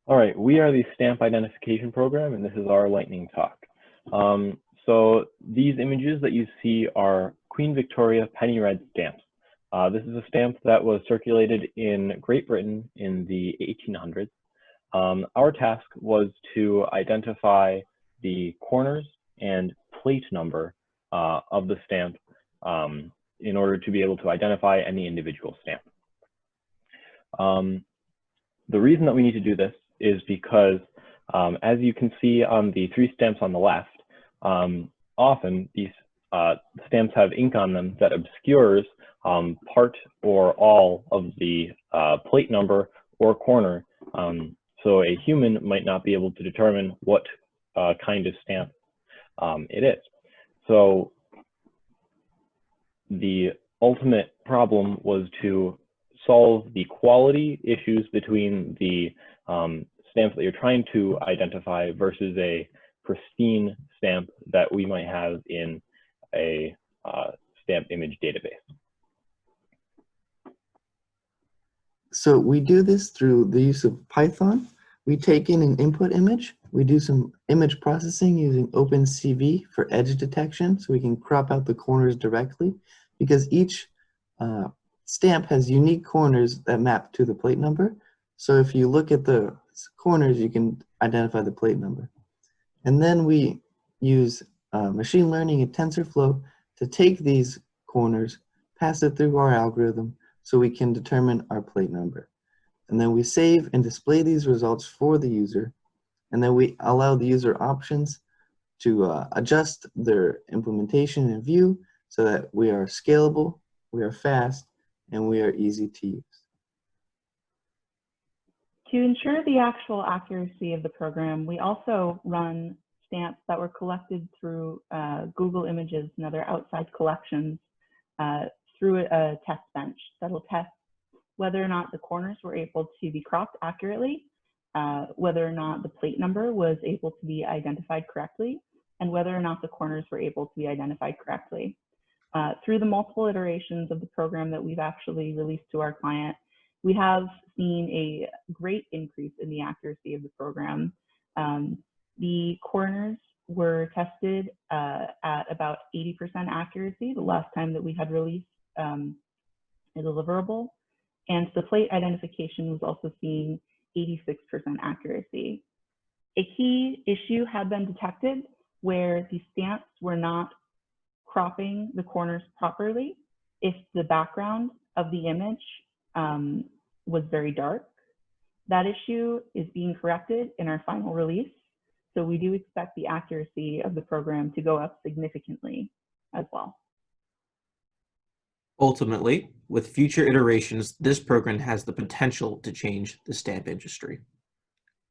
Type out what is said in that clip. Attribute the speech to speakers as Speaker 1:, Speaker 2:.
Speaker 1: All right, we are the stamp identification program, and this is our lightning talk. So these images that you see are Queen Victoria penny red stamps. This is a stamp that was circulated in Great Britain in the 1800s. Our task was to identify the corners and plate number of the stamp in order to be able to identify any individual stamp. The reason that we need to do this is because, as you can see on the three stamps on the left, often these stamps have ink on them that obscures part or all of the plate number or corner. So a human might not be able to determine what kind of stamp it is. So the ultimate problem was to solve the quality issues between the stamps that you're trying to identify versus a pristine stamp that we might have in a stamp image database.
Speaker 2: So we do this through the use of Python. We take in an input image. We do some image processing using OpenCV for edge detection, so we can crop out the corners directly, because each stamp has unique corners that map to the plate number. So if you look at the corners, you can identify the plate number. And then we use machine learning and TensorFlow to take these corners, pass it through our algorithm, so we can determine our plate number. And then we save and display these results for the user. And then we allow the user options to adjust their implementation and view so that we are scalable, we are fast, and we are easy to use.
Speaker 3: To ensure the actual accuracy of the program, we also run stamps that were collected through Google Images and other outside collections through a test bench that'll test whether or not the corners were able to be cropped accurately, whether or not the plate number was able to be identified correctly, and whether or not the corners were able to be identified correctly. Through the multiple iterations of the program that we've actually released to our client, we have seen a great increase in the accuracy of the program. The corners were tested at about 80% accuracy the last time that we had released a deliverable. And the plate identification was also seeing 86% accuracy. A key issue had been detected where the stamps were not cropping the corners properly if the background of the image was very dark. That issue is being corrected in our final release. So we do expect the accuracy of the program to go up significantly as well.
Speaker 4: Ultimately, with future iterations, this program has the potential to change the stamp industry.